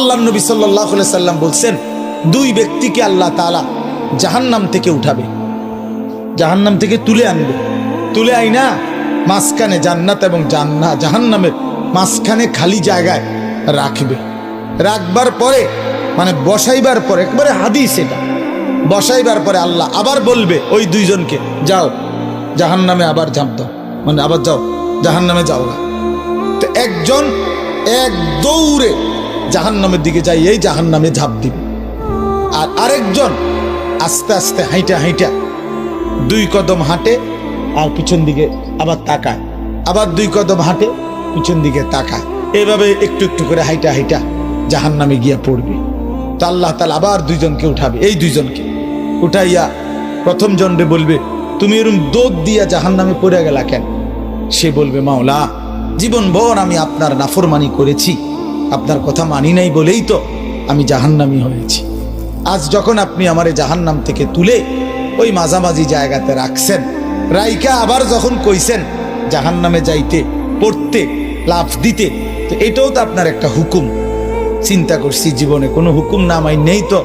আল্লাহর নবী সাল্লাল্লাহু আলাইহি সাল্লাম বলছেন, দুই ব্যক্তিকে আল্লাহ তাআলা জাহান্নাম থেকে উঠাবে, জাহান্নাম থেকে তুলে আনবে, তুলে আইনা মাঝখানে জান্নাত এবং জাহান্নামের মাঝখানে খালি জায়গায় রাখবে। রাখবার পরে মানে বসাইবার পরে, একবারে হাদিস এটা, বসাইবার পরে আল্লাহ আবার বলবে ওই দুইজনকে, যাও জাহান্নামে আবার ঝাঁপ দাও, মানে আবার যাও জাহান্নামে যাও না। তো একজন এক দৌড়ে জাহান্নামের দিকে যাই, এই জাহান্নামে ঝাঁপ দিবে, আর আরেকজন আস্তে আস্তে হাইটা হাইটা দুই কদম হাঁটে আর পিছন দিকে আবার তাকায়, আবার দুই কদম হাঁটে পিছন দিকে তাকায়, এভাবে একটু একটু করে হাইটা হাইটা জাহান্নামে গিয়া পড়বে। তো আল্লাহ তাআলা আবার দুইজনকে উঠাবে, এই দুইজনকে উঠাইয়া প্রথম জনরে বলবে, তুমি এরকম দৌড় দিয়া জাহান্নামে পড়ে গেলা কেন? সে বলবে, মাওলা জীবনভর আমি আপনার নাফরমানি করেছি, আপনার কথা মানি নাই বলেই তো আমি জাহান্নামী হয়েছি। আজ যখন আপনি আমারে জাহান্নাম থেকে তুলে ওই মাঝামাঝি জায়গাতে রাখছেন, রাইকা আবার যখন কইছেন জাহান্নামে যাইতে, পড়তে, লাফ দিতে, তো এটাও তো আপনার একটা হুকুম। চিন্তা করছি জীবনে কোনো হুকুম না মাই নেই তো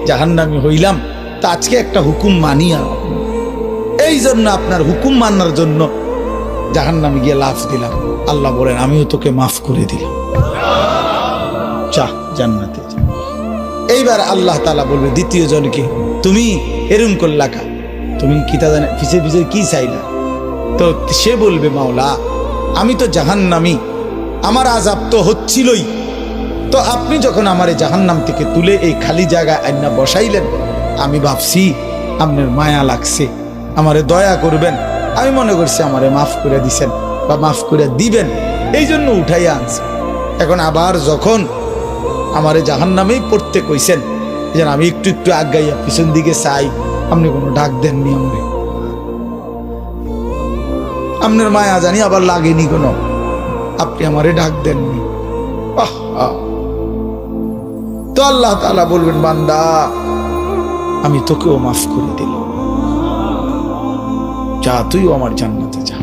জাহান্নামী হইলাম, তা আজকে একটা হুকুম মানিয়া, এই জন্য আপনার হুকুম মানার জন্য জাহান্নামে গিয়ে লাফ দিলাম। আল্লাহ বলেন, আমিও তোকে মাফ করে দিলাম, যা জান্নাতে যা। এইবার আল্লাহ তাআলা বলবে দ্বিতীয় জনকে, তুমি এরম করলা কা, তুমি কি তা জানে পিছে পিছে কি চাইলা? তো সে বলবে, মাওলা আমি তো জাহান্নামী, আমার আযাব তো হচ্ছিলই, তো আপনি যখন আমারে জাহান্নাম থেকে তুলে এই খালি জায়গায় আইনা বসাইলেন, আমি ভাবছি আপনার মায়া লাগছে, আমারে দয়া করবেন, আমি মনে করছি আমারে মাফ করে দিছেন বা মাফ করে দিবেন, এই জন্য উঠাইয়া আনছি। এখন আবার যখন আমারে জাহান্নামেই পড়তে কইছেন, যেন আমি একটু একটু আগাইয়া পিছন দিকে চাই, আপনি কোনো ডাক দেননি আমারে, আপনার মায়া জানি আবার লাগেনি কোনো, আপনি আমারে ডাক দেননি। তো আল্লাহ তাআলা বলবেন, বান্দা আমি তোকেও মাফ করে দিলাম, যা তুইও আমার জান্নাতে যা।